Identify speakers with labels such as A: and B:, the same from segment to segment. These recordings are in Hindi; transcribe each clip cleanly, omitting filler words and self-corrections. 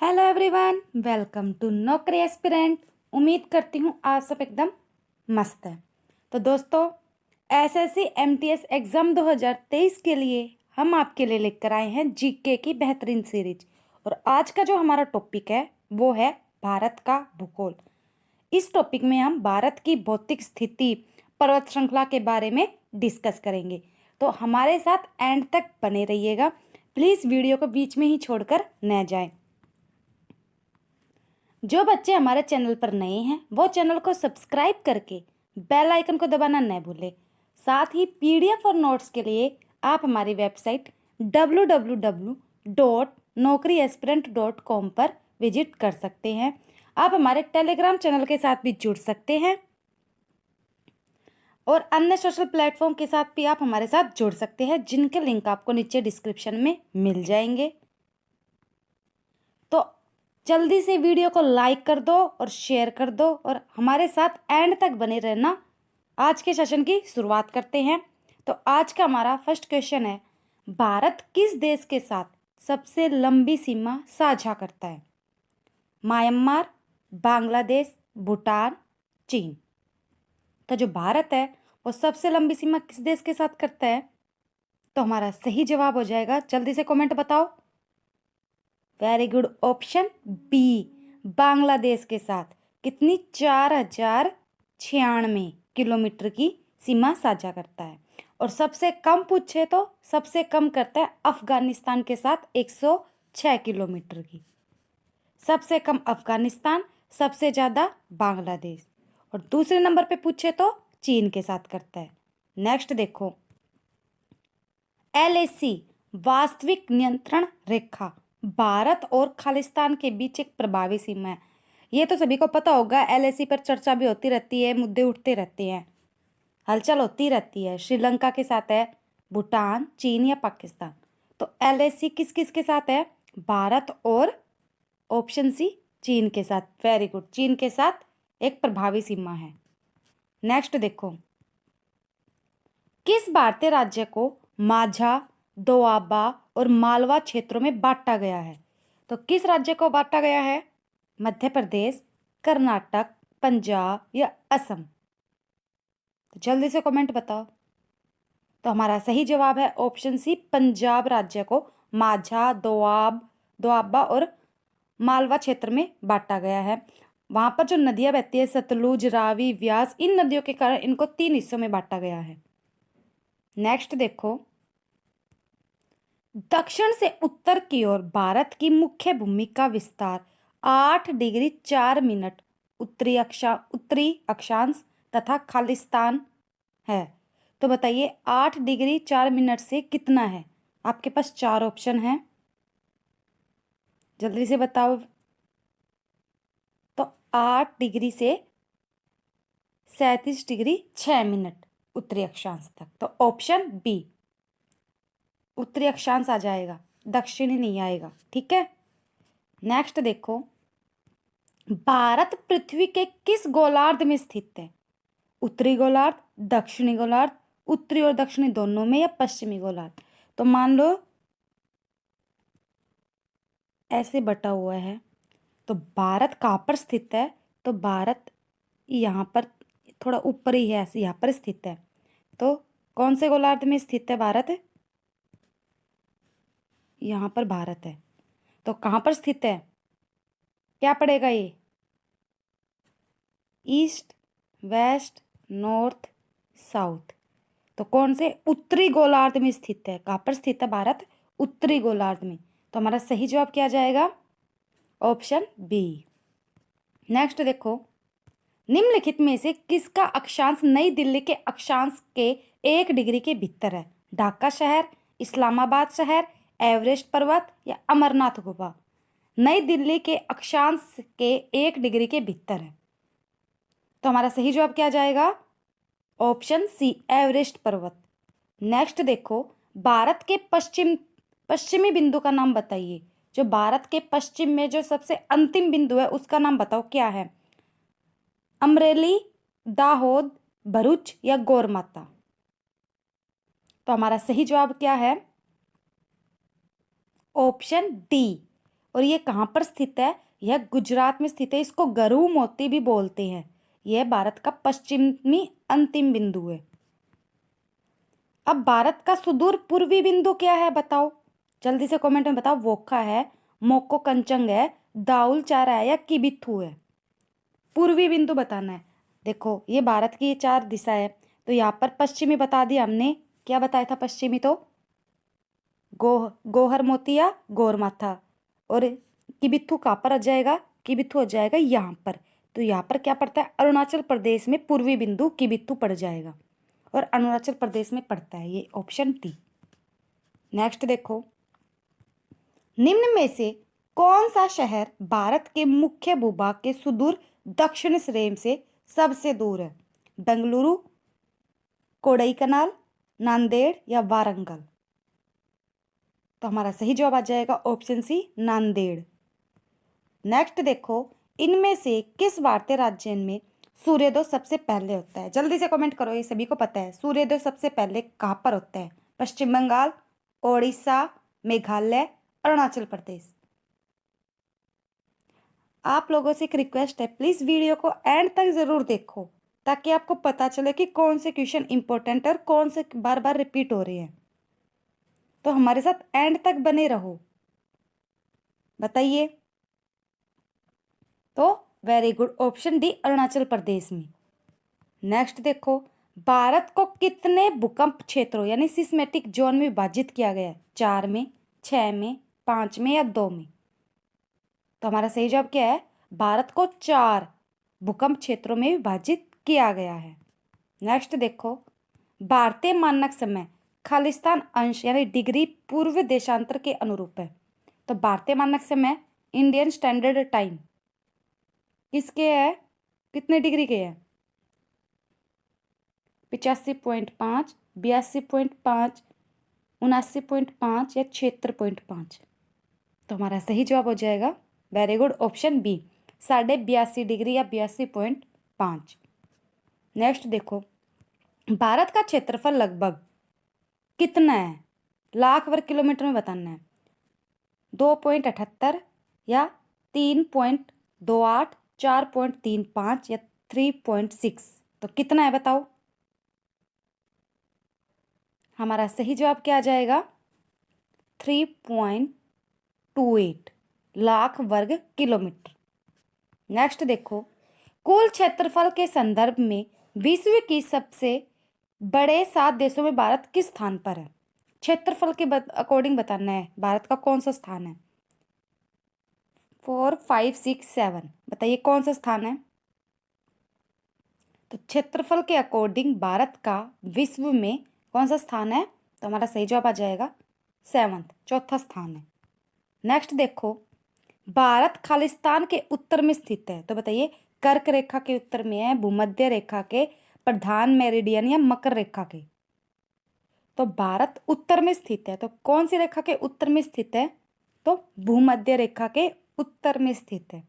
A: हेलो एवरीवन, वेलकम टू नौकरी एस्पिरेंट। उम्मीद करती हूँ आप सब एकदम मस्त है। तो दोस्तों, एसएससी एमटीएस एग्ज़ाम 2023 के लिए हम आपके लिए लेकर आए हैं जीके की बेहतरीन सीरीज। और आज का जो हमारा टॉपिक है वो है भारत का भूगोल। इस टॉपिक में हम भारत की भौतिक स्थिति, पर्वत श्रृंखला के बारे में डिस्कस करेंगे। तो हमारे साथ एंड तक बने रहिएगा। प्लीज़ वीडियो को बीच में ही छोड़कर न जाएं। जो बच्चे हमारे चैनल पर नए हैं वो चैनल को सब्सक्राइब करके बेल आइकन को दबाना न भूलें। साथ ही पीडीएफ और नोट्स के लिए आप हमारी वेबसाइट www.naukriaspirant.com पर विजिट कर सकते हैं। आप हमारे टेलीग्राम चैनल के साथ भी जुड़ सकते हैं और अन्य सोशल प्लेटफॉर्म के साथ भी आप हमारे साथ जुड़ सकते हैं, जिनके लिंक आपको नीचे डिस्क्रिप्शन में मिल जाएंगे। तो जल्दी से वीडियो को लाइक कर दो और शेयर कर दो और हमारे साथ एंड तक बने रहना। आज के सेशन की शुरुआत करते हैं। तो आज का हमारा फर्स्ट क्वेश्चन है, भारत किस देश के साथ सबसे लंबी सीमा साझा करता है? म्यांमार, बांग्लादेश, भूटान, चीन। तो जो भारत है वो सबसे लंबी सीमा किस देश के साथ करता है? तो हमारा सही जवाब हो जाएगा, जल्दी से कमेंट बताओ। Very good, option B, Bangladesh के साथ। कितनी? 4096 किलोमीटर की सीमा साझा करता है। और सबसे कम पूछे तो सबसे कम करता है अफगानिस्तान के साथ 106 किलोमीटर की। सबसे कम अफगानिस्तान, सबसे ज़्यादा बांग्लादेश। और दूसरे नंबर पे पूछे तो चीन के साथ करता है। नेक्स्ट देखो, एलएसी वास्तविक नियंत्रण रेखा भारत और खालिस्तान के बीच एक प्रभावी सीमा है। ये तो सभी को पता होगा, एलएसी पर चर्चा भी होती रहती है, मुद्दे उठते रहते हैं, हलचल होती रहती है। श्रीलंका के साथ है, भूटान, चीन या पाकिस्तान। तो एलएसी किस किस के साथ है? भारत और ऑप्शन सी चीन के साथ। वेरी गुड, चीन के साथ एक प्रभावी सीमा है। नेक्स्ट देखो, किस भारतीय राज्य को माझा, दोआबा और मालवा क्षेत्रों में बांटा गया है? तो किस राज्य को बांटा गया है? मध्य प्रदेश, कर्नाटक, पंजाब या असम? तो जल्दी से कमेंट बताओ। तो हमारा सही जवाब है ऑप्शन सी, पंजाब राज्य को माझा, दोआबा और मालवा क्षेत्र में बांटा गया है। वहां पर जो नदियां बहती है, सतलुज, रावी, व्यास, इन नदियों के कारण इनको 3 हिस्सों में बांटा गया है। नेक्स्ट देखो, दक्षिण से उत्तर की ओर भारत की मुख्य भूमि का विस्तार 8 डिग्री 4 मिनट उत्तरी अक्षांश तथा खालिस्तान है। तो बताइए 8 डिग्री 4 मिनट से कितना है? आपके पास 4 ऑप्शन हैं, जल्दी से बताओ। तो 8 डिग्री से 37 डिग्री 6 मिनट उत्तरी अक्षांश तक। तो ऑप्शन बी उत्तरी अक्षांश आ जाएगा, दक्षिणी नहीं आएगा। ठीक है। नेक्स्ट देखो, भारत पृथ्वी के किस गोलार्ध में स्थित है? उत्तरी गोलार्ध, दक्षिणी गोलार्ध, उत्तरी और दक्षिणी दोनों में, या पश्चिमी गोलार्ध? तो मान लो ऐसे बटा हुआ है, तो भारत कहाँ पर स्थित है? तो भारत यहाँ पर थोड़ा ऊपर ही है, ऐसे यहाँ पर स्थित है। तो कौन से गोलार्ध में स्थित है भारत? यहाँ पर भारत है। तो कहाँ पर स्थित है? क्या पड़ेगा ये? East, west, north, south. तो कौन से? उत्तरी गोलार्ध में स्थित है। कहाँ पर स्थित है भारत? उत्तरी गोलार्ध में। तो हमारा सही जवाब क्या जाएगा? Option B. नेक्स्ट देखो, निम्नलिखित में से किसका अक्षांश नई दिल्ली के अक्षांश के 1 डिग्री के भीतर है? ढाका शहर, इस्लामाबाद शहर, एवरेस्ट पर्वत या अमरनाथ गुफा? नई दिल्ली के अक्षांश के 1 डिग्री के भीतर है। तो हमारा सही जवाब क्या जाएगा? ऑप्शन सी, एवरेस्ट पर्वत। नेक्स्ट देखो, भारत के पश्चिमी बिंदु का नाम बताइए। जो भारत के पश्चिम में जो सबसे अंतिम बिंदु है उसका नाम बताओ, क्या है? अमरेली, दाहोद, भरूच या गौरमाता? तो हमारा सही जवाब क्या है? Option D. और ये कहाँ पर स्थित है? यह गुजरात में स्थित है। इसको गरु मोती भी बोलते हैं। यह भारत का पश्चिमी अंतिम बिंदु है। अब भारत का सुदूर पूर्वी बिंदु क्या है बताओ, जल्दी से कमेंट में बताओ। वोखा है, मोको कंचंग है, दाउल चारा है या किबिथु है? पूर्वी बिंदु बताना है। देखो ये भारत की ये 4 दिशा है, तो यहाँ पर पश्चिमी बता दिया हमने। क्या बताया था पश्चिमी? तो गोहर मोतिया गोरमाथा। और किबिथु कहाँ पर आ जाएगा? किबिथु आ जाएगा यहाँ पर। तो यहाँ पर क्या पड़ता है? अरुणाचल प्रदेश में पूर्वी बिंदु किबिथु पड़ जाएगा, और अरुणाचल प्रदेश में पड़ता है। ये ऑप्शन टी। नेक्स्ट देखो, निम्न में से कौन सा शहर भारत के मुख्य भूभाग के सुदूर दक्षिण श्रेणी से सबसे दूर है? बेंगलुरु, कोडाईकनाल, नांदेड़ या वारंगल? तो हमारा सही जवाब आ जाएगा ऑप्शन सी, नांदेड़। नेक्स्ट देखो, इनमें से किस भारतीय राज्य में सूर्योदय सबसे पहले होता है? जल्दी से कमेंट करो, ये सभी को पता है। सूर्योदय सबसे पहले कहाँ पर होता है? पश्चिम बंगाल, ओडिशा, मेघालय, अरुणाचल प्रदेश? आप लोगों से एक रिक्वेस्ट है, प्लीज वीडियो को एंड तक जरूर देखो, ताकि आपको पता चले कि कौन से क्वेश्चन इंपॉर्टेंट है और कौन से बार बार रिपीट हो रहे हैं। तो हमारे साथ एंड तक बने रहो। बताइए। तो very good, option D, Arunachal Pradesh में। नेक्स्ट देखो, भारत को कितने भूकंप क्षेत्रों यानी सिस्मेटिक जोन में विभाजित किया गया है? 4 में, 6 में, 5 में या 2 में? तो हमारा सही जवाब क्या है? भारत को 4 भूकंप क्षेत्रों में विभाजित किया गया है। नेक्स्ट देखो, भारतीय मानक समय खालिस्तान अंश यानी डिग्री पूर्व देशांतर के अनुरूप है। तो भारतीय मानक समय इंडियन स्टैंडर्ड टाइम किसके है? कितने डिग्री के है? 85.5, 82.5, 79.5 या 76.5? तो हमारा सही जवाब हो जाएगा very good, option B, 82.5 degree या 82.5। नेक्स्ट देखो, भारत का क्षेत्रफल लगभग कितना है? लाख वर्ग किलोमीटर में बताना है। 2.78 या 3.28, 4.35 या 3.6? तो कितना है बताओ? हमारा सही जवाब क्या आ जाएगा? 3.28 लाख वर्ग किलोमीटर। नेक्स्ट देखो, कुल क्षेत्रफल के संदर्भ में विश्व की सबसे बड़े 7 देशों में भारत किस स्थान पर है? क्षेत्रफल के अकॉर्डिंग बताना है, भारत का कौन सा स्थान है? 4, 5, 6, 7 बताइए कौन सा स्थान है? तो क्षेत्रफल के अकॉर्डिंग भारत का विश्व में कौन सा स्थान है? तो हमारा सही जवाब आ जाएगा 7th, चौथा स्थान है। नेक्स्ट देखो, भारत खालिस्तान के उत्तर में स्थित है। तो बताइए, कर्क रेखा के उत्तर में है, भूमध्य रेखा के, प्रधान मेरिडियन या मकर रेखा के? तो भारत उत्तर में स्थित है, तो कौन सी रेखा के उत्तर में स्थित है? तो भूमध्य रेखा के उत्तर में स्थित है।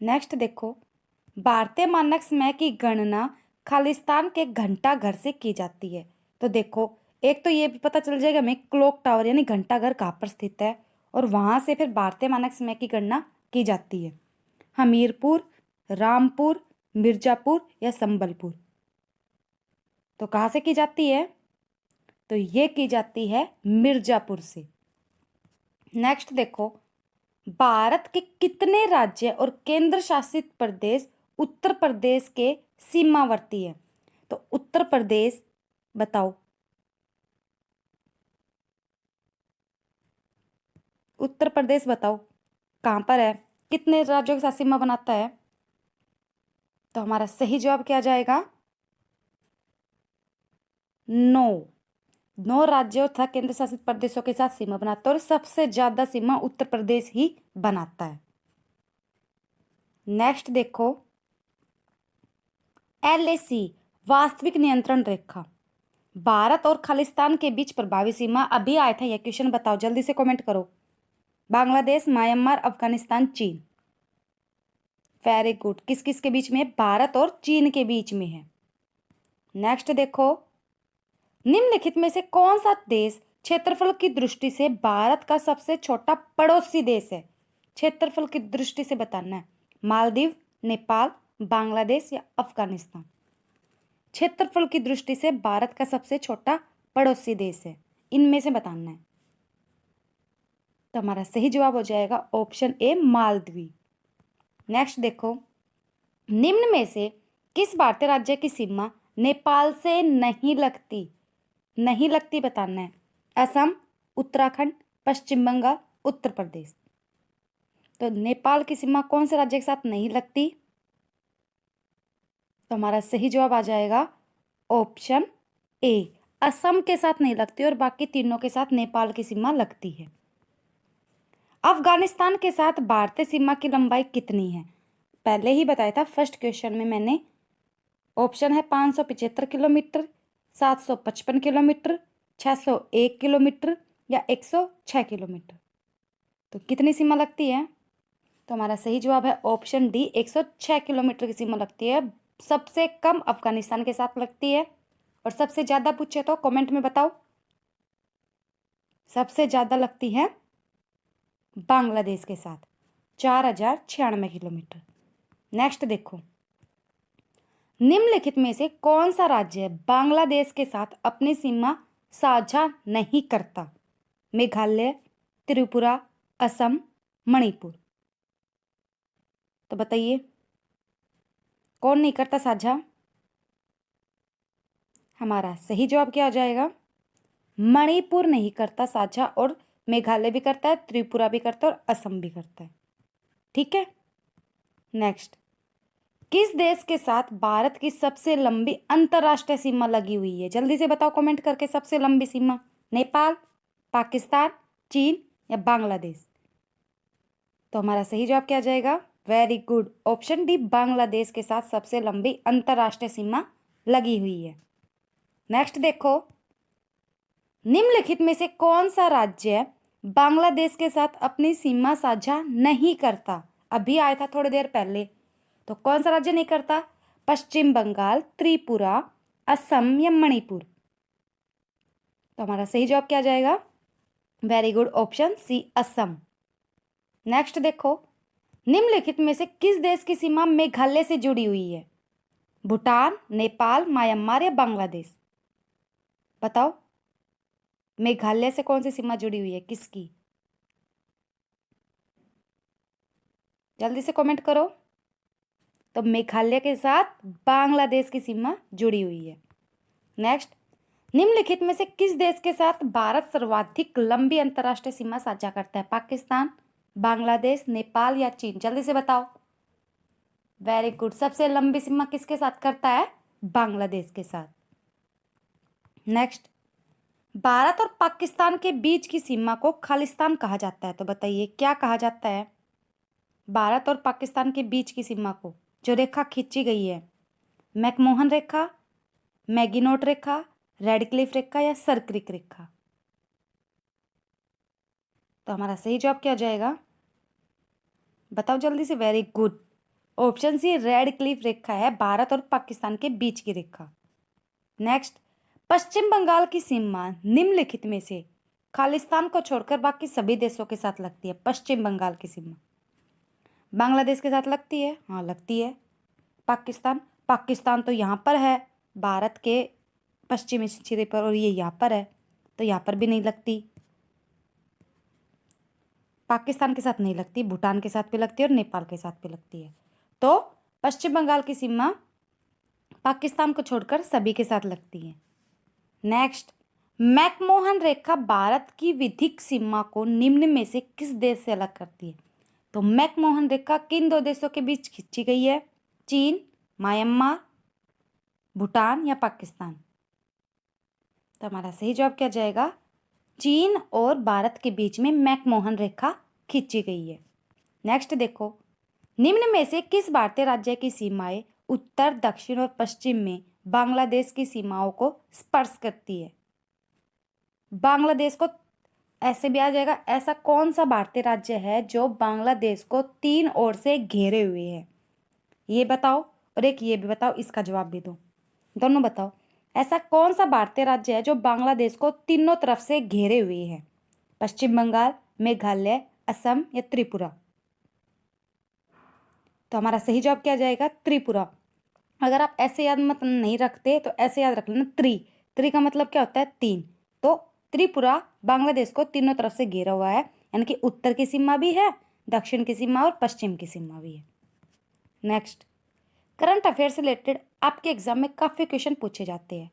A: नेक्स्ट देखो, भारतीय मानक समय की गणना खालिस्तान के घंटा घर से की जाती है। तो देखो, एक तो ये भी पता चल जाएगा हमें क्लॉक टावर यानी घंटा घर कहाँ पर स्थित है, और वहां से फिर भारतीय मानक समय की गणना की जाती है। हमीरपुर, रामपुर, मिर्जापुर या संबलपुर? तो कहाँ से की जाती है? तो ये की जाती है मिर्जापुर से। नेक्स्ट देखो, भारत के कितने राज्य और केंद्र शासित प्रदेश उत्तर प्रदेश के सीमावर्ती है? तो उत्तर प्रदेश बताओ, उत्तर प्रदेश बताओ कहां पर है, कितने राज्यों के साथ सीमा बनाता है? तो हमारा सही जवाब क्या जाएगा? 9 राज्यों तथा केंद्र शासित प्रदेशों के साथ सीमा बनाता है, और सबसे ज्यादा सीमा उत्तर प्रदेश ही बनाता है। नेक्स्ट देखो, LAC वास्तविक नियंत्रण रेखा भारत और खालिस्तान के बीच प्रभावी सीमा, अभी आया था यह क्वेश्चन, बताओ जल्दी से कमेंट करो। बांग्लादेश, म्यांमार, अफगानिस्तान, चीन? वेरी गुड, किस किस के बीच में है? भारत और चीन के बीच में है। नेक्स्ट देखो, निम्नलिखित में से कौन सा देश क्षेत्रफल की दृष्टि से भारत का सबसे छोटा पड़ोसी देश है? क्षेत्रफल की दृष्टि से बताना है। मालदीव, नेपाल, बांग्लादेश या अफगानिस्तान? क्षेत्रफल की दृष्टि से भारत का सबसे छोटा पड़ोसी देश है, इनमें से बताना है। तो हमारा सही जवाब हो जाएगा ऑप्शन ए, मालदीव। नेक्स्ट देखो, निम्न में से किस भारतीय राज्य की सीमा नेपाल से नहीं लगती? नहीं लगती बताना है। असम, उत्तराखंड, पश्चिम बंगाल, उत्तर प्रदेश? तो नेपाल की सीमा कौन से राज्य के साथ नहीं लगती? तो हमारा सही जवाब आ जाएगा ऑप्शन ए, असम के साथ नहीं लगती और बाकी तीनों के साथ नेपाल की सीमा लगती है। अफगानिस्तान के साथ भारतीय सीमा की लंबाई कितनी है? पहले ही बताया था फर्स्ट क्वेश्चन में मैंने। ऑप्शन है 575 किलोमीटर, 755 किलोमीटर, 601 किलोमीटर या 106 किलोमीटर। तो कितनी सीमा लगती है? तो हमारा सही जवाब है ऑप्शन डी, 106 किलोमीटर की सीमा लगती है। सबसे कम अफगानिस्तान के साथ लगती है और सबसे ज्यादा पूछे तो कमेंट में बताओ। सबसे ज्यादा लगती है बांग्लादेश के साथ, 4096 किलोमीटर। नेक्स्ट देखो, निम्नलिखित में से कौन सा राज्य बांग्लादेश के साथ अपनी सीमा साझा नहीं करता? मेघालय, त्रिपुरा, असम, मणिपुर? तो बताइए कौन नहीं करता साझा? हमारा सही जवाब क्या हो जाएगा? मणिपुर नहीं करता साझा, और मेघालय भी करता है, त्रिपुरा भी करता है और असम भी करता है। ठीक है। नेक्स्ट, किस देश के साथ भारत की सबसे लंबी अंतरराष्ट्रीय सीमा लगी हुई है? जल्दी से बताओ कमेंट करके। सबसे लंबी सीमा नेपाल, पाकिस्तान, चीन या बांग्लादेश? तो हमारा सही जवाब क्या जाएगा? Very good, option D, Bangladesh के साथ सबसे लंबी अंतरराष्ट्रीय सीमा लगी हुई है। नेक्स्ट देखो, निम्नलिखित में से कौन सा राज्य बांग्लादेश के साथ अपनी सीमा साझा नहीं करता? अभी आया था थोड़ी देर पहले। तो कौन सा राज्य नहीं करता? पश्चिम बंगाल, त्रिपुरा, असम या मणिपुर? तो हमारा सही जवाब क्या जाएगा? Very good, option C, Assam. Next देखो, निम्नलिखित में से किस देश की सीमा मेघालय से जुड़ी हुई है? भूटान, नेपाल, म्यांमार या बांग्लादेश? बताओ, मेघालय से कौन सी सीमा जुड़ी हुई है, किसकी? जल्दी से कमेंट करो। तो मेघालय के साथ बांग्लादेश की सीमा जुड़ी हुई है। नेक्स्ट, निम्नलिखित में से किस देश के साथ भारत सर्वाधिक लंबी अंतरराष्ट्रीय सीमा साझा करता है? पाकिस्तान, बांग्लादेश, नेपाल या चीन? जल्दी से बताओ। वेरी गुड, सबसे लंबी सीमा किसके साथ करता है? बांग्लादेश के साथ। नेक्स्ट, भारत और पाकिस्तान के बीच की सीमा को खालिस्तान कहा जाता है। तो बताइए क्या कहा जाता है? भारत और पाकिस्तान के बीच की सीमा को जो रेखा खींची गई है, मैकमोहन रेखा, मैगिनोट रेखा, रेड क्लिफ रेखा या सरक्रिक रेखा? तो हमारा सही जवाब क्या हो जाएगा? बताओ जल्दी से। Very good, option C, Radcliffe रेखा है भारत और पाकिस्तान के बीच की रेखा। नेक्स्ट, पश्चिम बंगाल की सीमा निम्नलिखित में से खालिस्तान को छोड़कर बाकी सभी देशों के साथ लगती है? पश्चिम बंगाल की सीमा बांग्लादेश के साथ लगती है? हाँ लगती है। पाकिस्तान, पाकिस्तान तो यहाँ पर है भारत के पश्चिमी सिरे पर, और ये यहाँ पर है, तो यहाँ पर भी नहीं लगती। पाकिस्तान के साथ नहीं लगती, भूटान के साथ भी लगती है और नेपाल के साथ भी लगती है। तो पश्चिम बंगाल की सीमा पाकिस्तान को छोड़कर सभी के साथ लगती है। नेक्स्ट, मैकमोहन रेखा भारत की विधिक सीमा को निम्न में से किस देश से अलग करती है? तो मैकमोहन रेखा किन दो देशों के बीच खींची गई है? चीन, म्यांमार, भूटान या पाकिस्तान? तो हमारा सही जवाब क्या जाएगा? चीन और भारत के बीच में मैकमोहन रेखा खींची गई है। नेक्स्ट देखो, निम्न में से किस भारतीय राज्य की सीमाएं उत्तर, दक्षिण और पश्चिम में बांग्लादेश की सीमाओं को स्पर्श करती है? बांग्लादेश को ऐसे भी आ जाएगा, ऐसा कौन सा भारतीय राज्य है जो बांग्लादेश को तीन ओर से घेरे हुए है? ये बताओ, और एक ये भी बताओ, इसका जवाब भी दो, दोनों बताओ। ऐसा कौन सा भारतीय राज्य है जो बांग्लादेश को तीनों तरफ से घेरे हुए है? पश्चिम बंगाल, मेघालय, असम या त्रिपुरा? तो हमारा सही जवाब क्या जाएगा? त्रिपुरा। अगर आप ऐसे याद मत नहीं रखते तो ऐसे याद रख लेना, त्रि का मतलब क्या होता है? तीन। तो त्रिपुरा बांग्लादेश को तीनों तरफ से घेरा हुआ है, यानी कि उत्तर की सीमा भी है, दक्षिण की सीमा और पश्चिम की सीमा भी है। नेक्स्ट, करंट अफेयर से रिलेटेड आपके एग्जाम में काफ़ी क्वेश्चन पूछे जाते हैं।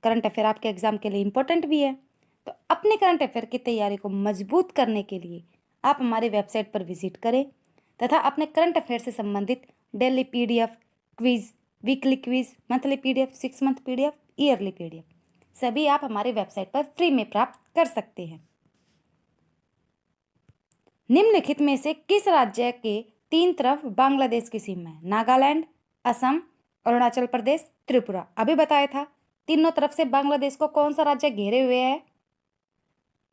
A: करंट अफेयर आपके एग्जाम के लिए इंपॉर्टेंट भी है। तो अपने करंट अफेयर की तैयारी को मजबूत करने के लिए आप हमारी वेबसाइट पर विजिट करें तथा अपने करंट अफेयर से संबंधित daily PDF, quiz, weekly quiz, monthly PDF, 6 month PDF, yearly PDF सभी आप हमारी वेबसाइट पर फ्री में प्राप्त कर सकते हैं। निम्नलिखित में से किस राज्य के तीन तरफ बांग्लादेश की सीमा है? नागालैंड, असम, अरुणाचल प्रदेश, त्रिपुरा। अभी बताया था तीनों तरफ से बांग्लादेश को कौन सा राज्य घेरे हुए है?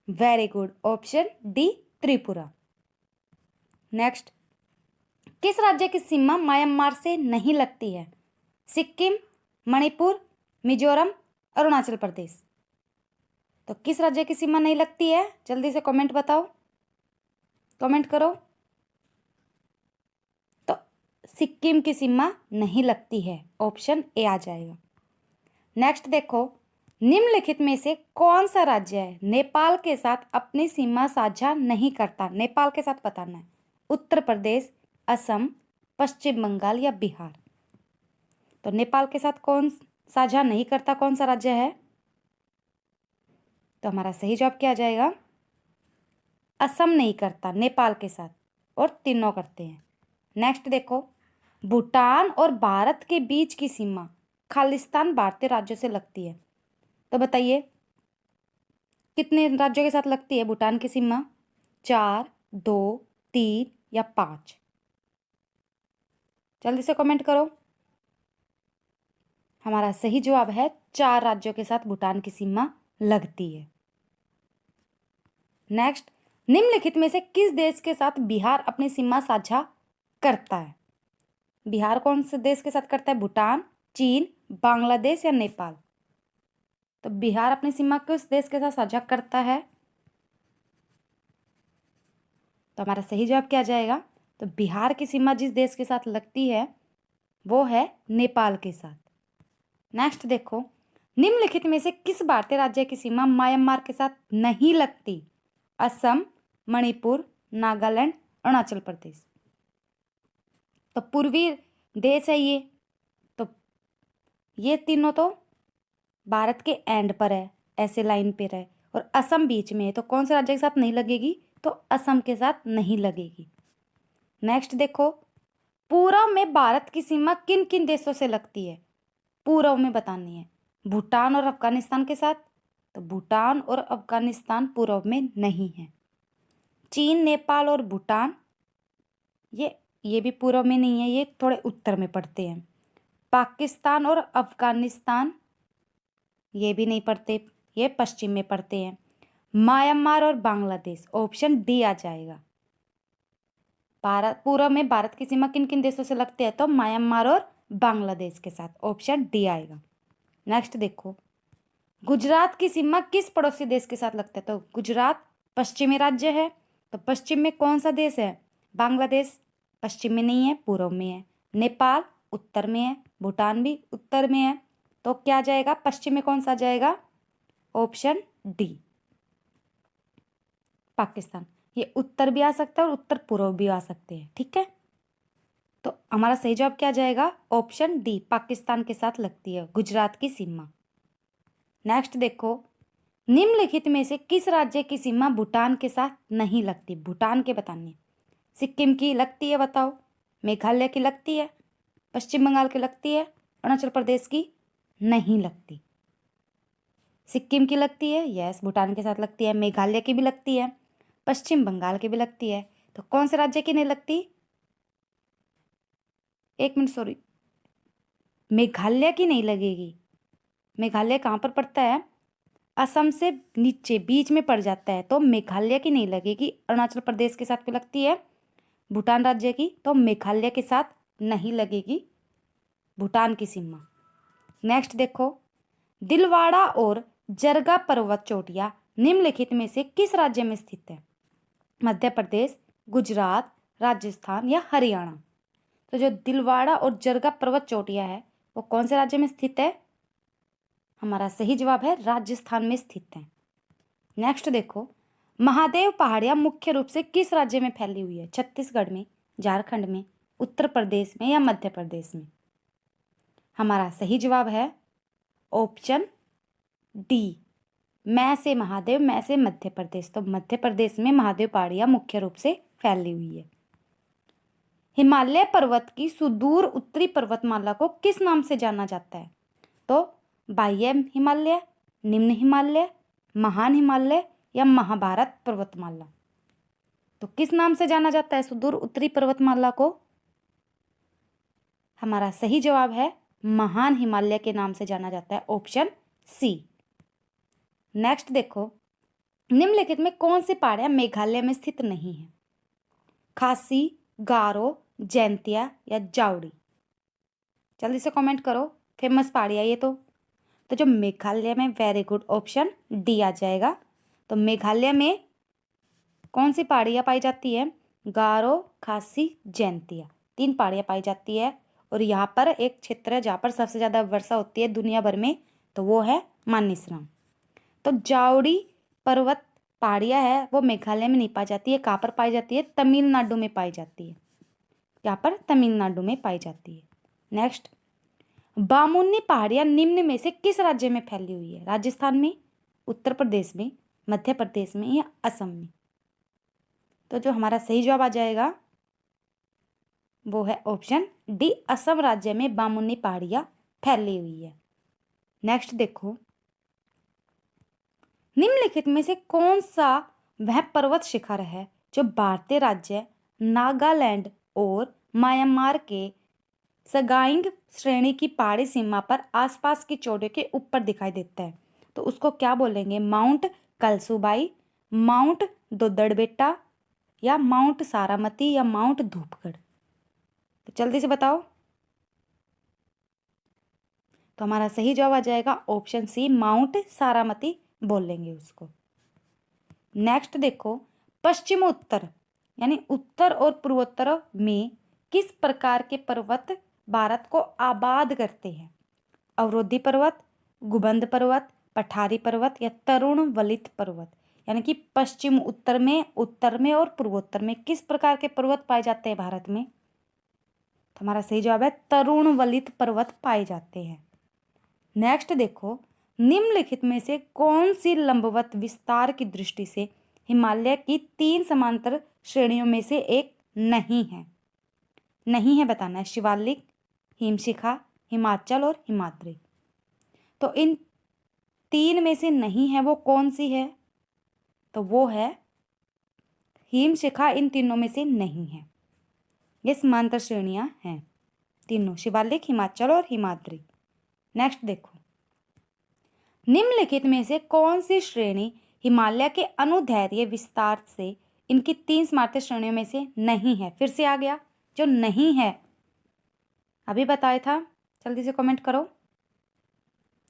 A: Very good, option D, Tripura. Next, किस राज्य की सीमा म्यांमार से नहीं लगती है? सिक्किम, मणिपुर, मिजोरम, अरुणाचल प्रदेश। तो किस राज्य की सीमा नहीं लगती है? जल्दी से कमेंट बताओ, कमेंट करो। तो सिक्किम की सीमा नहीं लगती है, ऑप्शन ए आ जाएगा। नेक्स्ट देखो, निम्नलिखित में से कौन सा राज्य है नेपाल के साथ अपनी सीमा साझा नहीं करता? नेपाल के साथ बताना है। उत्तर प्रदेश, असम, पश्चिम बंगाल या बिहार? तो नेपाल के साथ कौन साझा नहीं करता, कौन सा राज्य है? तो हमारा सही जवाब क्या आ जाएगा? असम नहीं करता नेपाल के साथ, और तीनों करते हैं। नेक्स्ट देखो, भूटान और भारत के बीच की सीमा खालिस्तान भारतीय राज्यों से लगती है। तो बताइए कितने राज्यों के साथ लगती है भूटान की सीमा? 4, 2, 3 या 5? जल्दी से कमेंट करो। हमारा सही जवाब है 4 राज्यों के साथ भूटान की सीमा लगती है। नेक्स्ट, निम्नलिखित में से किस देश के साथ बिहार अपनी सीमा साझा करता है? बिहार कौन से देश के साथ करता है? भूटान, चीन, बांग्लादेश या नेपाल? तो बिहार अपनी सीमा किस देश के साथ साझा करता है? तो हमारा सही जवाब क्या जाएगा? तो बिहार की सीमा जिस देश के साथ लगती है वो है नेपाल के साथ। नेक्स्ट देखो, निम्नलिखित में से किस भारतीय राज्य की सीमा म्यांमार के साथ नहीं लगती? असम, मणिपुर, नागालैंड, अरुणाचल प्रदेश? तो पूर्वी देश है ये, तो ये तीनों तो भारत के एंड पर है, ऐसे लाइन पे रहे, और असम बीच में है, तो कौन से राज्य के साथ नहीं लगेगी? तो असम के साथ नहीं लगेगी। नेक्स्ट देखो, पूर्व में भारत की सीमा किन किन देशों से लगती है? पूर्व में बतानी है। भूटान और अफगानिस्तान के साथ? तो भूटान और अफगानिस्तान पूर्व में नहीं है। चीन, नेपाल और भूटान ये भी पूर्व में नहीं है, ये थोड़े उत्तर में पड़ते हैं। पाकिस्तान और अफगानिस्तान ये भी नहीं पड़ते, ये पश्चिम में पड़ते हैं। म्यांमार और बांग्लादेश, ऑप्शन डी आ जाएगा। भारत पूर्व में भारत की सीमा किन किन देशों से लगती है? तो म्यांमार और बांग्लादेश के साथ, ऑप्शन डी आएगा। नेक्स्ट देखो, गुजरात की सीमा किस पड़ोसी देश के साथ लगता है? तो गुजरात पश्चिमी राज्य है, तो पश्चिम में कौन सा देश है? बांग्लादेश पश्चिम में नहीं है, पूर्व में है। नेपाल उत्तर में है, भूटान भी उत्तर में है, तो क्या जाएगा? पश्चिम में कौन सा जाएगा? Option D, Pakistan. ये उत्तर भी आ सकता है और उत्तर पूर्व भी आ सकते हैं, ठीक है। तो हमारा सही जवाब क्या जाएगा? ऑप्शन डी, पाकिस्तान के साथ लगती है गुजरात की सीमा। नेक्स्ट देखो, निम्नलिखित में से किस राज्य की सीमा भूटान के साथ नहीं लगती? भूटान के बतानी है। सिक्किम की लगती है, बताओ। मेघालय की लगती है, पश्चिम बंगाल की लगती है, अरुणाचल प्रदेश की नहीं लगती। सिक्किम की लगती है, यस, भूटान के साथ लगती है। मेघालय की भी लगती है, पश्चिम बंगाल की भी लगती है। तो कौन से राज्य की नहीं लगती? एक मिनट, सॉरी, मेघालय की नहीं लगेगी। मेघालय कहाँ पर पड़ता है? असम से नीचे बीच में पड़ जाता है, तो मेघालय की नहीं लगेगी। अरुणाचल प्रदेश के साथ भी लगती है, भूटान राज्य की, तो मेघालय के साथ नहीं लगेगी भूटान की सीमा। नेक्स्ट देखो, दिलवाड़ा और जरगा पर्वत चोटियां निम्नलिखित में से किस राज्य में स्थित है? मध्य प्रदेश, गुजरात, राजस्थान या हरियाणा? तो जो दिलवाड़ा और जरगा पर्वत चोटियां है वो कौन से राज्य में स्थित है? हमारा सही जवाब है राजस्थान में स्थित है। नेक्स्ट देखो, महादेव पहाड़ियां मुख्य रूप से किस राज्य में फैली हुई है? छत्तीसगढ़ में, झारखंड में, उत्तर प्रदेश में या मध्य प्रदेश में? हमारा सही जवाब है ऑप्शन डी, मैं से महादेव, मैं से मध्य प्रदेश। तो मध्य प्रदेश में महादेव पहाड़ियां मुख्य रूप से फैली हुई है। हिमालय पर्वत की सुदूर उत्तरी पर्वतमाला को किस नाम से जाना जाता है? तो बाह्य हिमालय, निम्न हिमालय, महान हिमालय या महाभारत पर्वतमाला? तो किस नाम से जाना जाता है सुदूर उत्तरी पर्वतमाला को? हमारा सही जवाब है महान हिमालय के नाम से जाना जाता है, ऑप्शन सी। नेक्स्ट देखो, निम्नलिखित में कौन सी पहाड़ियां मेघालय में स्थित नहीं है? खासी, गारो, जैंतिया या जावड़ी? जल्दी से कमेंट करो, फेमस पहाड़ियां ये तो जो मेघालय में, वेरी गुड, ऑप्शन डी आ जाएगा। तो मेघालय में कौन सी पहाड़ियां पाई जाती है? गारो, खासी, जैंतिया, 3 पहाड़ियां पाई जाती है। और यहाँ पर एक क्षेत्र है जहाँ पर सबसे ज़्यादा वर्षा होती है दुनिया भर में, तो वो है मानिसराम। तो जावड़ी पर्वत पहाड़ियाँ है वो मेघालय में नहीं पाई जाती है। कहाँ पर पाई जाती है? तमिलनाडु में पाई जाती है। यहाँ पर तमिलनाडु में पाई जाती है। नेक्स्ट, बामुनी पहाड़ियाँ निम्न में से किस राज्य में फैली हुई है? राजस्थान में, उत्तर प्रदेश में, मध्य प्रदेश में या असम में? तो जो हमारा सही जवाब आ जाएगा वो है ऑप्शन डी, असम राज्य में बामुनी पहाड़ियाँ फैली हुई है। नेक्स्ट देखो, निम्नलिखित में से कौन सा वह पर्वत शिखर है जो भारतीय राज्य नागालैंड और म्यांमार के सगाइंग श्रेणी की पहाड़ी सीमा पर आसपास की चोटियों के ऊपर दिखाई देता है? तो उसको क्या बोलेंगे? माउंट कलसुबाई, माउंट दोदड़बेट्टा या माउंट सारामती या माउंट धूपगढ़? तो जल्दी से बताओ। तो हमारा सही जवाब आ जाएगा ऑप्शन सी, माउंट सारामती बोलेंगे उसको। नेक्स्ट देखो, पश्चिम उत्तर यानी उत्तर और पूर्वोत्तर में किस प्रकार के पर्वत भारत को आबाद करते हैं? अवरोधी पर्वत, गुबंद पर्वत, पठारी पर्वत या तरुण वलित पर्वत? यानी कि पश्चिम उत्तर में और पूर्वोत्तर में किस प्रकार के पर्वत पाए जाते हैं भारत में? तो हमारा सही जवाब है तरुण वलित पर्वत पाए जाते हैं। नेक्स्ट देखो, निम्नलिखित में से कौन सी लंबवत विस्तार की दृष्टि से हिमालय की 3 समांतर श्रेणियों में से एक नहीं है? नहीं है बताना है, शिवालिक, हिमशिखा, हिमाचल और हिमाद्री। तो इन 3 में से नहीं है वो कौन सी है? तो वो है हिमशिखा, इन तीनों में से नहीं है। ये समांतर श्रेणियां हैं तीनों, शिवालिक, हिमाचल और हिमाद्री। नेक्स्ट देखो, निम्नलिखित में से कौन सी श्रेणी हिमालय के अनुदैर्घ्य विस्तार से इनकी 3 समांतर श्रेणियों में से नहीं है? फिर से आ गया जो नहीं है, अभी बताया था, जल्दी से कमेंट करो।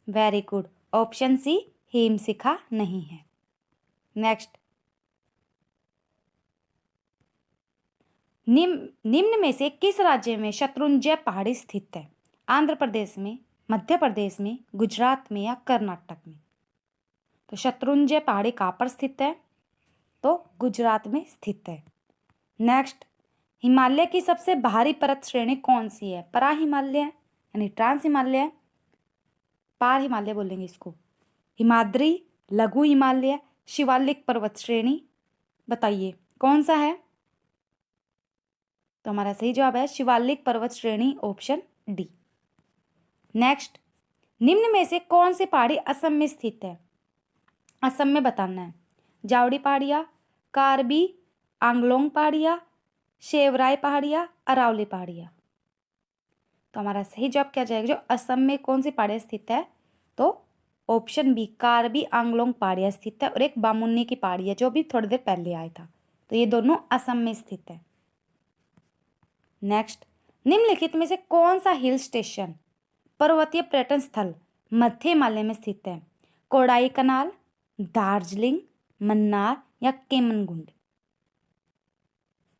A: वेरी गुड, ऑप्शन सी, हिमशिखा नहीं है। नेक्स्ट, निम्न में से किस राज्य में शत्रुंजय पहाड़ी स्थित है? आंध्र प्रदेश में, मध्य प्रदेश में, गुजरात में या कर्नाटक में? तो शत्रुंजय पहाड़ी कहाँ पर स्थित है? तो गुजरात में स्थित है। नेक्स्ट, हिमालय की सबसे बाहरी पर्वत श्रेणी कौन सी है? परा हिमालय यानी ट्रांस हिमालय, पार हिमालय बोलेंगे इसको, हिमाद्री, लघु हिमालय, शिवालिक पर्वत श्रेणी? बताइए कौन सा है? तो हमारा सही जवाब है शिवालिक पर्वत श्रेणी, ऑप्शन डी। नेक्स्ट, निम्न में से कौन सी पहाड़ी असम में स्थित है? असम में बताना है। जावड़ी पहाड़ियाँ, कार्बी आंगलोंग पहाड़ियाँ, शेवराय पहाड़ियाँ, अरावली पहाड़ियाँ? तो हमारा सही जवाब क्या जाएगा? जो असम में कौन सी पहाड़ियाँ स्थित है? तो ऑप्शन बी, कार्बी आंगलोंग पहाड़ियाँ स्थित है, और एक बामुन्नी की पहाड़ी है जो भी थोड़ी देर पहले आया था। तो ये दोनों असम में स्थित है। नेक्स्ट, निम्नलिखित में से कौन सा हिल स्टेशन पर्वतीय पर्यटन स्थल मध्य हिमालय में स्थित है? कोडाई कनाल, दार्जिलिंग, मन्नार या केमनगुंड?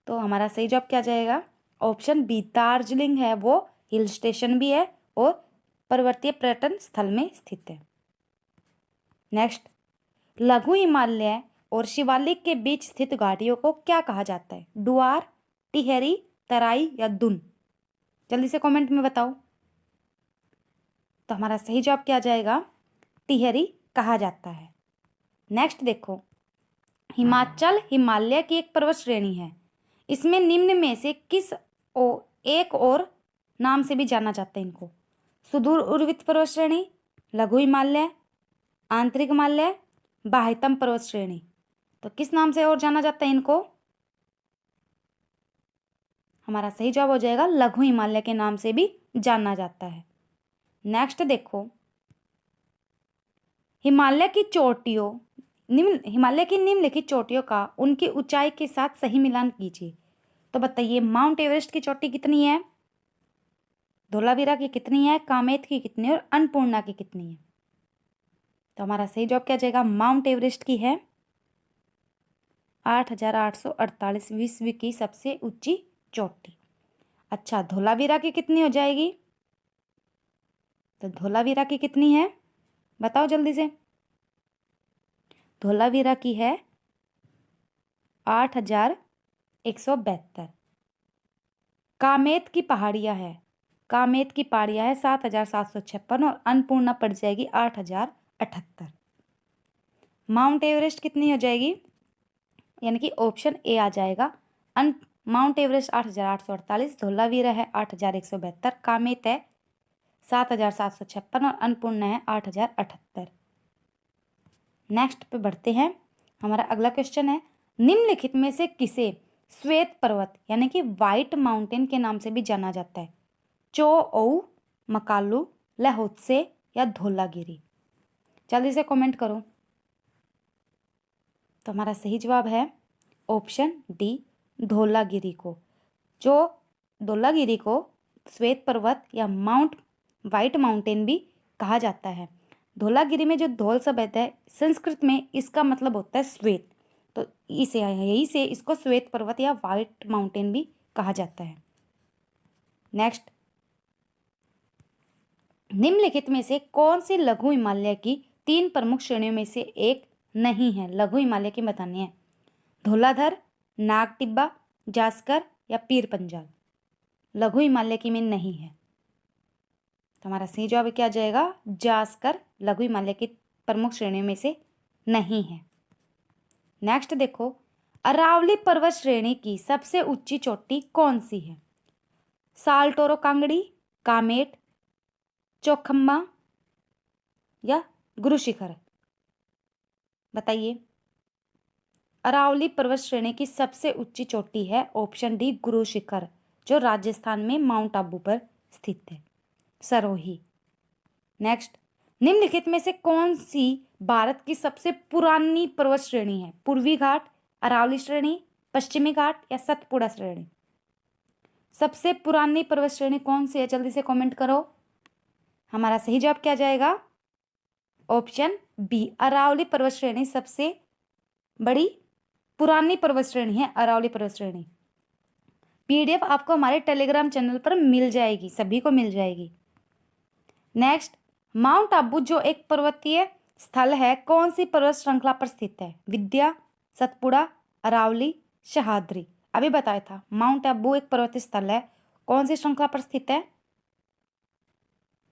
A: तो हमारा सही जवाब क्या जाएगा? ऑप्शन बी दार्जिलिंग है, वो हिल स्टेशन भी है और पर्वतीय पर्यटन स्थल में स्थित है। नेक्स्ट, लघु हिमालय और शिवालिक के बीच स्थित घाटियों को क्या कहा जाता है? डुआर, टिहरी, तराई या दुन? जल्दी से कमेंट में बताओ। तो हमारा सही जवाब क्या जाएगा? टिहरी कहा जाता है। नेक्स्ट देखो, हिमाचल हिमालय की एक पर्वत श्रेणी है। इसमें निम्न में से किस एक और नाम से भी जाना जाता है इनको? सुदूर उर्वित पर्वत श्रेणी, लघु हिमालय, आंतरिक हिमालय, बाह्यतम पर्वत श्रेणी? तो किस नाम से और जाना जाता है इनको? हमारा सही जवाब हो जाएगा लघु हिमालय के नाम से भी जाना जाता है। नेक्स्ट देखो, हिमालय की निम्नलिखित चोटियों का उनकी ऊंचाई के साथ सही मिलान कीजिए। तो बताइए, माउंट एवरेस्ट की चोटी कितनी है? धोलावीरा की कितनी है? कामेत की कितनी है? और अन्नपूर्णा की कितनी है? तो हमारा सही जवाब क्या जाएगा? माउंट एवरेस्ट की है 8,848, विश्व की सबसे ऊंची चोटी। अच्छा, धोलावीरा की कितनी हो जाएगी? तो धोलावीरा की कितनी है बताओ जल्दी से। धोलावीरा की है 8,172। कामेत की पहाड़ियां है 7,756 और अन्नपूर्णा पड़ जाएगी 8,078। माउंट एवरेस्ट कितनी हो जाएगी? यानी कि ऑप्शन ए आ जाएगा। माउंट एवरेस्ट 8,848, धोलावीरा है 8,172, कामेत है 7,756 और अन्नपूर्णा है 8,078। नेक्स्ट पे बढ़ते हैं। हमारा अगला क्वेश्चन है, निम्नलिखित में से किसे श्वेत पर्वत यानी कि व्हाइट माउंटेन के नाम से भी जाना जाता है? चोओ, मकालू, लहोत्से या धौलागिरी? जल्दी से कमेंट करो। तो हमारा सही जवाब है ऑप्शन डी, धौलागिरी को। जो धौलागिरी को श्वेत पर्वत या व्हाइट माउंटेन भी कहा जाता है। धौलागिरी में जो धौल शब्द है संस्कृत में, इसका मतलब होता है श्वेत। तो यही से इसको श्वेत पर्वत या व्हाइट माउंटेन भी कहा जाता है। नेक्स्ट, निम्नलिखित में से कौन सी लघु हिमालय की 3 प्रमुख श्रेणियों में से एक नहीं है? लघु हिमालय की बतानी है। धौलाधर, नाग टिब्बा, जास्कर या पीर पंजाल? लघु हिमालय की में नहीं है। तो हमारा सही जवाब क्या जाएगा? जास्कर लघु हिमालय की प्रमुख श्रेणियों में से नहीं है। नेक्स्ट देखो, अरावली पर्वत श्रेणी की सबसे ऊंची चोटी कौन सी है? सालटोरो कांगड़ी, कामेट, चौखम्बा या गुरु शिखर? बताइए। अरावली पर्वत श्रेणी की सबसे ऊंची चोटी है ऑप्शन डी, गुरु शिखर, जो राजस्थान में माउंट आबू पर स्थित है, सरोही। नेक्स्ट, निम्नलिखित में से कौन सी भारत की सबसे पुरानी पर्वत श्रेणी है? पूर्वी घाट, अरावली श्रेणी, पश्चिमी घाट या सतपुड़ा श्रेणी? सबसे पुरानी पर्वत श्रेणी कौन सी है? जल्दी से कमेंट करो। हमारा सही जवाब क्या जाएगा? ऑप्शन बी, अरावली पर्वत श्रेणी सबसे बड़ी पुरानी पर्वत श्रेणी है, अरावली पर्वत श्रेणी। पीडीएफ आपको हमारे टेलीग्राम चैनल पर मिल जाएगी, सभी को मिल जाएगी। नेक्स्ट, माउंट आबू जो एक पर्वतीय स्थल है, कौन सी पर्वत श्रृंखला पर स्थित है? विंध्य, सतपुड़ा, अरावली, सह्याद्री? अभी बताया था माउंट आबू एक पर्वतीय स्थल है, कौन सी श्रृंखला पर स्थित है?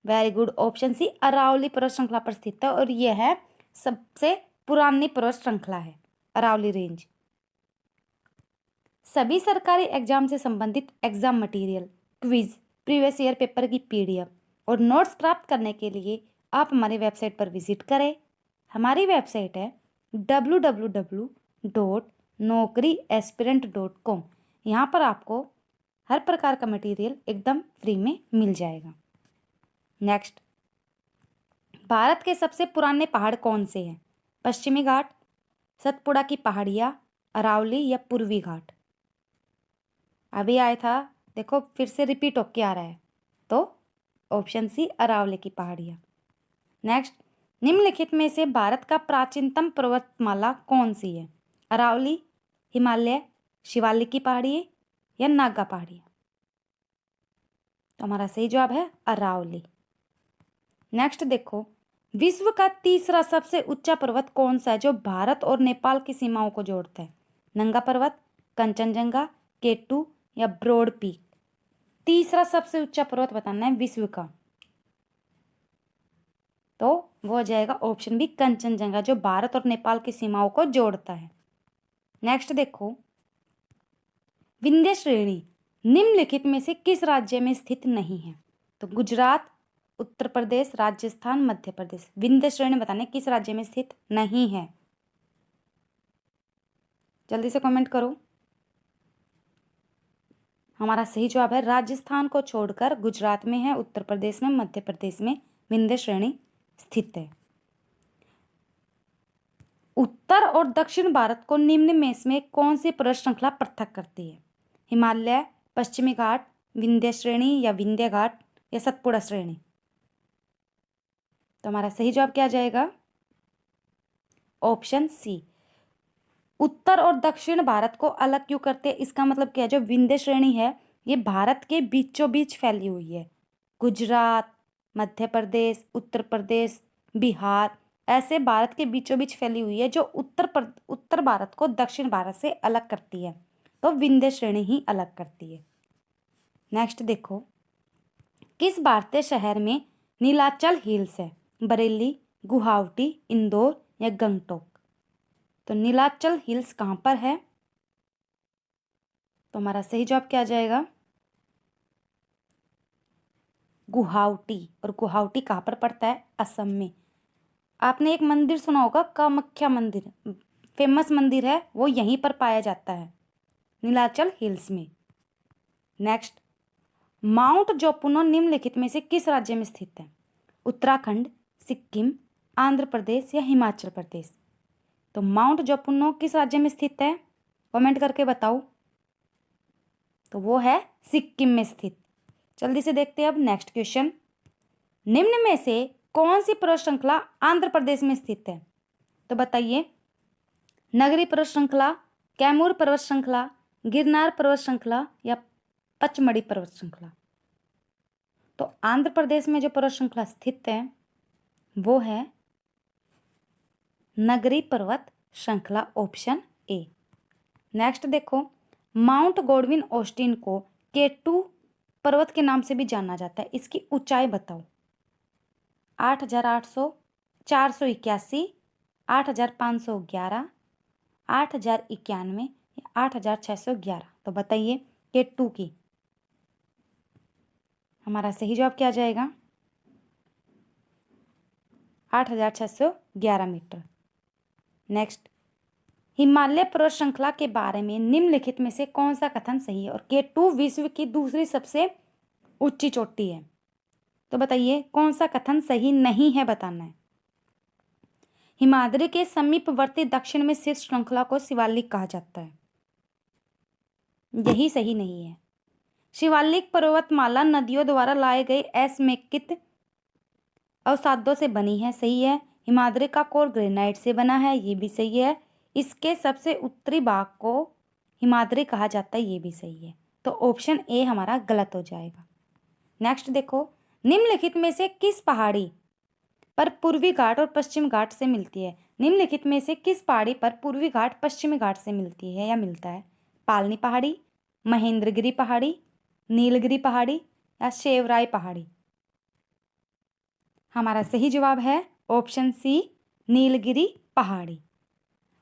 A: Very good, option C, Aravalli पर्वत श्रृंखला पर स्थित है और यह है सबसे पुरानी पर्वत श्रृंखला है, अरावली रेंज। सभी सरकारी एग्जाम से संबंधित exam material, quiz, previous year paper की पीडीएफ और नोट्स प्राप्त करने के लिए आप हमारी वेबसाइट पर विजिट करें। हमारी वेबसाइट है www.naukriaspirant.com। यहाँ पर आपको हर प्रकार का मटेरियल एकदम फ्री में मिल जाएगा। नेक्स्ट, भारत के सबसे पुराने पहाड़ कौन से हैं? पश्चिमी घाट, सतपुड़ा की पहाड़ियाँ, अरावली या पूर्वी घाट? अभी आया था, देखो फिर से रिपीट होके आ रहा है, तो ऑप्शन सी, अरावली की पहाड़ियाँ। नेक्स्ट, निम्नलिखित में से भारत का प्राचीनतम पर्वतमाला कौन सी है? अरावली, हिमालय, शिवालिक की पहाड़ी या नागा पहाड़ी? तो हमारा सही जवाब है अरावली। नेक्स्ट देखो, विश्व का तीसरा सबसे ऊंचा पर्वत कौन सा है जो भारत और नेपाल की सीमाओं को जोड़ता है? नंगा पर्वत, कंचनजंगा, केटू या ब्रॉड पीक? तीसरा सबसे ऊंचा पर्वत बताना है विश्व का, तो वो हो जाएगा ऑप्शन बी कंचनजंगा, जो भारत और नेपाल की सीमाओं को जोड़ता है। नेक्स्ट देखो, विंध्य श्रेणी निम्नलिखित में से किस राज्य में स्थित नहीं है? तो गुजरात, उत्तर प्रदेश, राजस्थान, मध्य प्रदेश। विंध्य श्रेणी बताने किस राज्य में स्थित नहीं है? जल्दी से कमेंट करो। हमारा सही जवाब है राजस्थान को छोड़कर गुजरात में है, उत्तर प्रदेश में, मध्य प्रदेश में विंध्य श्रेणी स्थित है। उत्तर और दक्षिण भारत को निम्न में से कौन सी पर्वत श्रृंखला पृथक करती है? हिमालय, पश्चिमी घाट, विंध्य श्रेणी या विंध्य घाट या सतपुड़ा श्रेणी? तो हमारा सही जवाब क्या जाएगा? Option C. उत्तर और दक्षिण भारत को अलग क्यों करते हैं? इसका मतलब क्या है, जो विंध्य श्रेणी है ये भारत के बीचों बीच फैली हुई है। गुजरात, मध्य प्रदेश, उत्तर प्रदेश, बिहार, ऐसे भारत के बीचों बीच फैली हुई है, जो उत्तर भारत को दक्षिण भारत से अलग करती है, तो विंध्य श्रेणी ही अलग करती है। नेक्स्ट देखो, किस भारतीय शहर में नीलाचल हिल्स है? बरेली, गुवाहाटी, इंदौर या गंगटोक? तो नीलाचल हिल्स कहाँ पर है? तो हमारा सही जवाब क्या आ जाएगा? गुवाहाटी। और गुवाहाटी कहाँ पर पड़ता है? असम में। आपने एक मंदिर सुना होगा, कामाख्या मंदिर, फेमस मंदिर है, वो यहीं पर पाया जाता है, नीलाचल हिल्स में। नेक्स्ट, माउंट जोपुनो निम्नलिखित में से किस राज्य में स्थित है? उत्तराखंड, सिक्किम, आंध्र प्रदेश या हिमाचल प्रदेश? तो माउंट जोपुनो किस राज्य में स्थित है? कमेंट करके बताओ। तो वो है सिक्किम में स्थित। जल्दी से देखते हैं अब नेक्स्ट क्वेश्चन। निम्न में से कौन सी पर्वत श्रृंखला आंध्र प्रदेश में स्थित है? तो बताइए, नगरी पर्वत श्रृंखला, कैमूर पर्वत श्रृंखला, गिरनार पर्वत श्रृंखला या पचमढ़ी पर्वत श्रृंखला? तो आंध्र प्रदेश में जो पर्वत श्रृंखला स्थित है वो है नगरी पर्वत श्रृंखला, ऑप्शन ए। नेक्स्ट देखो, माउंट गॉडविन ऑस्टिन को केटू पर्वत के नाम से भी जाना जाता है, इसकी ऊंचाई बताओ। 8,800, 481, 8,511, 8,091 या 8,611? तो बताइए केटू की। हमारा सही जवाब क्या जाएगा? 8,611 मीटर। नेक्स्ट, हिमालय पर्वत श्रृंखला के बारे में निम्नलिखित में से कौन सा कथन सही है? और केटू विश्व की दूसरी सबसे ऊंची चोटी है, तो बताइए कौन सा कथन सही नहीं है, बताना है। हिमाद्री के समीपवर्ती दक्षिण में स्थित श्रृंखला को शिवालिक कहा जाता है, यही सही नहीं है। शिवालिक पर्वतमाला नदियों द्वारा लाए गए असमेकित अवसादों से बनी है, सही है। हिमाद्री का कोर ग्रेनाइट से बना है, ये भी सही है। इसके सबसे उत्तरी भाग को हिमाद्री कहा जाता है, ये भी सही है। तो ऑप्शन ए हमारा गलत हो जाएगा। नेक्स्ट देखो, निम्नलिखित में से किस पहाड़ी पर पूर्वी घाट और पश्चिम घाट से मिलती है? निम्नलिखित में से किस पहाड़ी पर पूर्वी घाट पश्चिमी घाट से मिलती है या मिलता है? पालनी पहाड़ी, महेंद्रगिरी पहाड़ी, नीलगिरी पहाड़ी या शेवराई पहाड़ी? हमारा सही जवाब है ऑप्शन सी, नीलगिरी पहाड़ी।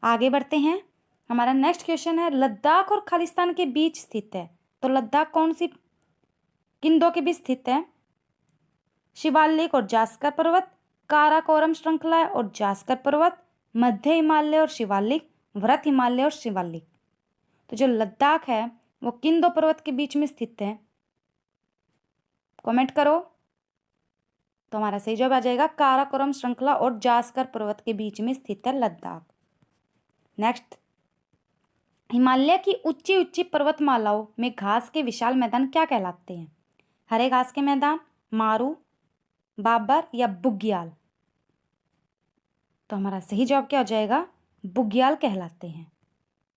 A: आगे बढ़ते हैं। हमारा नेक्स्ट क्वेश्चन है, लद्दाख और खालिस्तान के बीच स्थित है, तो लद्दाख कौन सी किन दो के बीच स्थित है? शिवालिक और जास्कर पर्वत, काराकोरम श्रृंखला और जास्कर पर्वत, मध्य हिमालय और शिवालिक, वृहत हिमालय और शिवालिक? तो जो लद्दाख है वो किन दो पर्वत के बीच में स्थित है? कमेंट करो। तो हमारा सही जवाब आ जाएगा काराकोरम श्रृंखला और जास्कर पर्वत के बीच में स्थित है लद्दाख। नेक्स्ट, हिमालय की ऊंची ऊंची पर्वतमालाओं में घास के विशाल मैदान क्या कहलाते हैं? हरे घास के मैदान, मारू, बाबर या बुग्याल? तो हमारा सही जवाब क्या हो जाएगा? बुग्याल कहलाते हैं।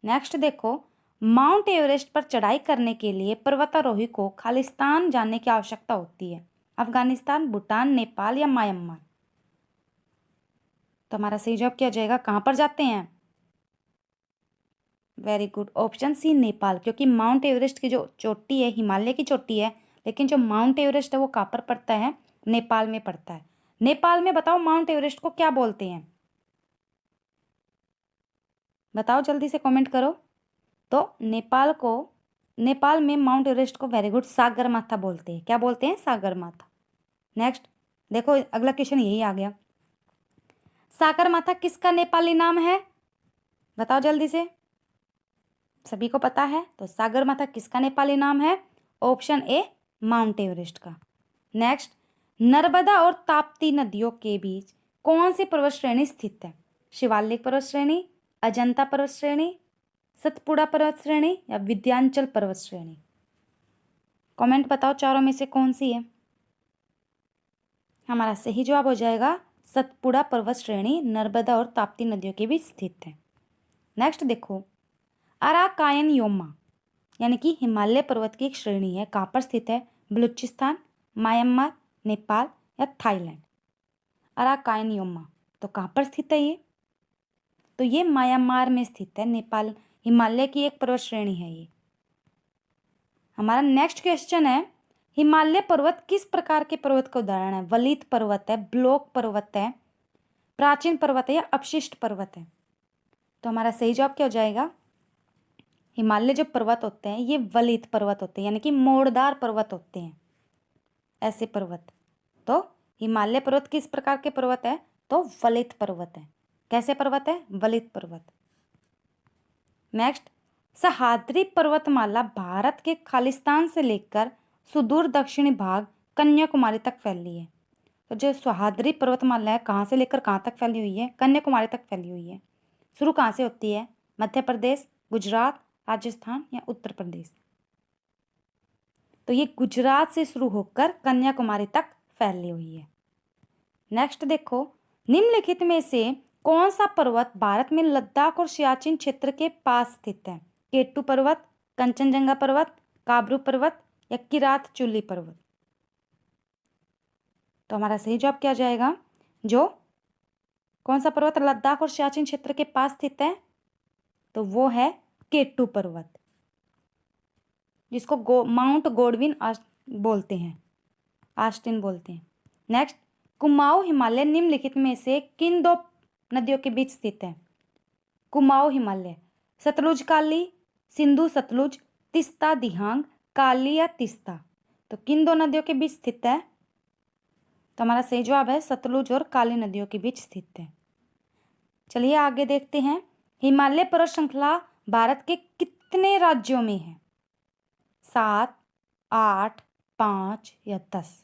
A: नेक्स्ट देखो, माउंट एवरेस्ट पर चढ़ाई करने के लिए पर्वतारोही को खालिस्तान जाने की आवश्यकता होती है। अफगानिस्तान, भूटान, नेपाल या म्यांमार? तो हमारा सही जवाब क्या हो जाएगा? कहाँ पर जाते हैं? Very good, option C Nepal, क्योंकि माउंट एवरेस्ट की जो चोटी है हिमालय की चोटी है, लेकिन जो माउंट एवरेस्ट है वो कहाँ पर पड़ता है? नेपाल में पड़ता है। नेपाल में बताओ माउंट एवरेस्ट को क्या बोलते हैं? बताओ जल्दी से कमेंट करो। तो नेपाल में माउंट एवरेस्ट को, वेरी गुड, सागरमाथा बोलते हैं। क्या बोलते हैं? सागरमाथा। नेक्स्ट देखो, अगला क्वेश्चन यही आ गया। सागरमाथा किसका नेपाली नाम है? बताओ जल्दी से, सभी को पता है। तो सागरमाथा किसका नेपाली नाम है? ऑप्शन ए, माउंट एवरेस्ट का। नेक्स्ट, नर्मदा और ताप्ती नदियों के बीच कौन सी पर्वत श्रेणी स्थित है? शिवालिक पर्वत श्रेणी, अजंता पर्वत श्रेणी, सतपुड़ा पर्वत श्रेणी या विंध्याचल पर्वत श्रेणी? कमेंट बताओ चारों में से कौन सी है? हमारा सही जवाब हो जाएगा सतपुड़ा पर्वत श्रेणी, नर्मदा और ताप्ती नदियों के बीच स्थित है। नेक्स्ट देखो, अराकायनयोमा यानी कि हिमालय पर्वत की एक श्रेणी है, कहाँ पर स्थित है? बलूचिस्तान, म्यांमार, नेपाल या थाईलैंड? अराकायनयोमा तो कहाँ पर स्थित है ये? तो ये म्यांमार में स्थित है। नेपाल हिमालय की एक पर्वत श्रेणी है ये। हमारा नेक्स्ट क्वेश्चन है, हिमालय पर्वत किस प्रकार के पर्वत का उदाहरण है? वलित पर्वत है, ब्लॉक पर्वत है, प्राचीन पर्वत है या अपशिष्ट पर्वत है? तो हमारा सही जवाब क्या हो जाएगा? हिमालय जो पर्वत होते हैं ये वलित पर्वत होते हैं, यानी कि मोड़दार पर्वत होते हैं, ऐसे पर्वत। तो हिमालय पर्वत किस प्रकार के पर्वत है? तो वलित पर्वत है। कैसे पर्वत है? वलित पर्वत। नेक्स्ट, सह्याद्री पर्वतमाला भारत के खालिस्तान से लेकर सुदूर दक्षिणी भाग कन्याकुमारी तक फैली है। तो जो सह्याद्री पर्वतमाला है कहाँ से लेकर कहाँ तक फैली हुई है? कन्याकुमारी तक फैली हुई है। शुरू कहाँ से होती है? मध्य प्रदेश, गुजरात, राजस्थान या उत्तर प्रदेश? तो ये गुजरात से शुरू होकर कन्याकुमारी तक फैली हुई है। नेक्स्ट देखो, निम्नलिखित में से कौन सा पर्वत भारत में लद्दाख और सियाचिन क्षेत्र के पास स्थित है? केटू पर्वत, कंचनजंगा पर्वत, काबरू पर्वत या किरात चुल्ली पर्वत? तो हमारा सही जवाब क्या जाएगा? जो कौन सा पर्वत लद्दाख और सियाचिन क्षेत्र के पास स्थित है? तो वो है केटू पर्वत, जिसको माउंट गोडविन बोलते हैं, आस्टिन बोलते हैं। नेक्स्ट, कुमाऊं हिमालय निम्नलिखित में से किन दो नदियों के बीच स्थित है? कुमाऊं हिमालय, सतलुज काली, सिंधु सतलुज, तिस्ता दिहांग, काली या तिस्ता? तो किन दो नदियों के बीच स्थित है? तो हमारा सही जवाब है सतलुज और काली नदियों के बीच स्थित है। चलिए आगे देखते हैं, हिमालय पर्वत श्रृंखला भारत के कितने राज्यों में है? 7, 8, 5 या 10?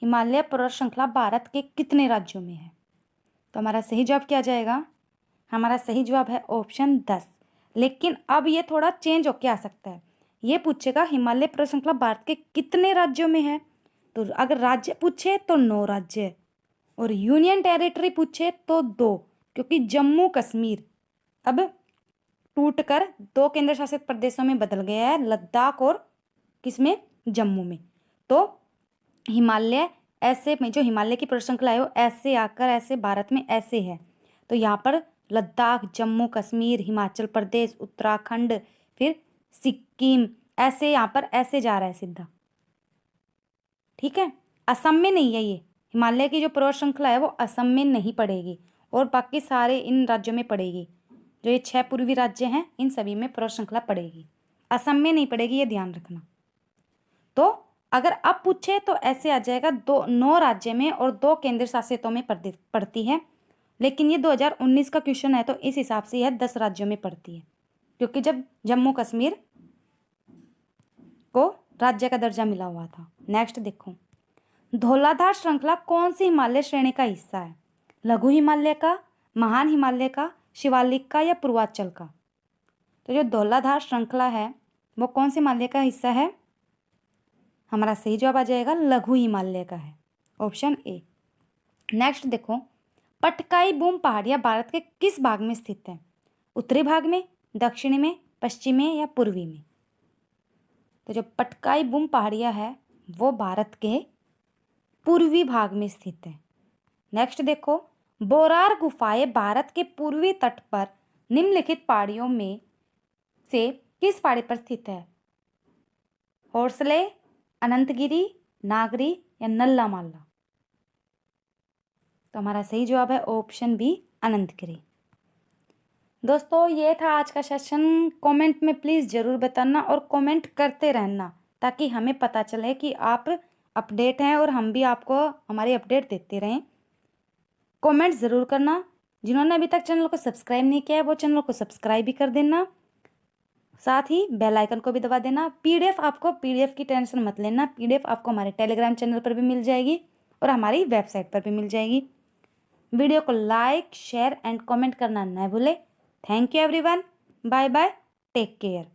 A: हिमालय पर्वत श्रृंखला भारत के कितने राज्यों में है? तो हमारा सही जवाब क्या जाएगा? हमारा सही जवाब है ऑप्शन 10। लेकिन अब ये थोड़ा चेंज होके आ सकता है, ये पूछेगा हिमालय पर्वत श्रृंखला भारत के कितने राज्यों में है। तो अगर राज्य पूछे तो 9 राज्य, और यूनियन टेरिटरी पूछे तो 2, क्योंकि जम्मू कश्मीर अब टूटकर 2 केंद्र शासित प्रदेशों में बदल गया है, लद्दाख और किसमें? जम्मू में। तो हिमालय ऐसे में, जो हिमालय की पर्वत श्रृंखला है वो ऐसे आकर ऐसे भारत में ऐसे है। तो यहाँ पर लद्दाख, जम्मू कश्मीर, हिमाचल प्रदेश, उत्तराखंड, फिर सिक्किम, ऐसे यहाँ पर ऐसे जा रहा है सीधा, ठीक है। असम में नहीं है ये, हिमालय की जो पर्वत श्रृंखला है वो असम में नहीं पड़ेगी, और बाकी सारे इन राज्यों में पड़ेगी। जो ये 6 पूर्वी राज्य हैं इन सभी में पर्वत श्रृंखला पड़ेगी, असम में नहीं पड़ेगी, ये ध्यान रखना। तो अगर अब पूछे तो ऐसे आ जाएगा 9 राज्य में और 2 केंद्र शासितों में पड़ती है। लेकिन ये 2019 का क्वेश्चन है तो इस हिसाब से यह 10 राज्यों में पड़ती है, क्योंकि जब जम्मू कश्मीर को राज्य का दर्जा मिला हुआ था। नेक्स्ट देखो, धौलाधार श्रृंखला कौन सी हिमालय श्रेणी का हिस्सा है? लघु हिमालय का, महान हिमालय का, शिवालिक का या पूर्वांचल का? तो जो धौलाधार श्रृंखला है वो कौन से हिमालय का हिस्सा है? हमारा सही जवाब आ जाएगा लघु हिमालय का है, ऑप्शन ए। नेक्स्ट देखो, पटकाई बूम पहाड़ियाँ भारत के किस भाग में स्थित है? उत्तरी भाग में, दक्षिणी में, पश्चिमी में या पूर्वी में? तो जो पटकाई बूम पहाड़ियाँ है वो भारत के पूर्वी भाग में स्थित है। नेक्स्ट देखो, बोरार गुफाएं भारत के पूर्वी तट पर निम्नलिखित पहाड़ियों में से किस पहाड़ी पर स्थित है? होर्सले, अनंतगिरी, नागरी या नल्ला माला? तो हमारा सही जवाब है ऑप्शन बी, अनंतगिरी। दोस्तों ये था आज का सेशन। कमेंट में प्लीज़ ज़रूर बताना और कमेंट करते रहना ताकि हमें पता चले कि आप अपडेट हैं और हम भी आपको हमारी अपडेट देते रहें। कमेंट ज़रूर करना। जिन्होंने अभी तक चैनल को सब्सक्राइब नहीं किया है वो चैनल को सब्सक्राइब भी कर देना, साथ ही बेल आइकन को भी दबा देना। पीडीएफ की टेंशन मत लेना, पीडीएफ आपको हमारे टेलीग्राम चैनल पर भी मिल जाएगी और हमारी वेबसाइट पर भी मिल जाएगी। वीडियो को लाइक, शेयर एंड कमेंट करना न भूलें। Thank you everyone. Bye bye, take care.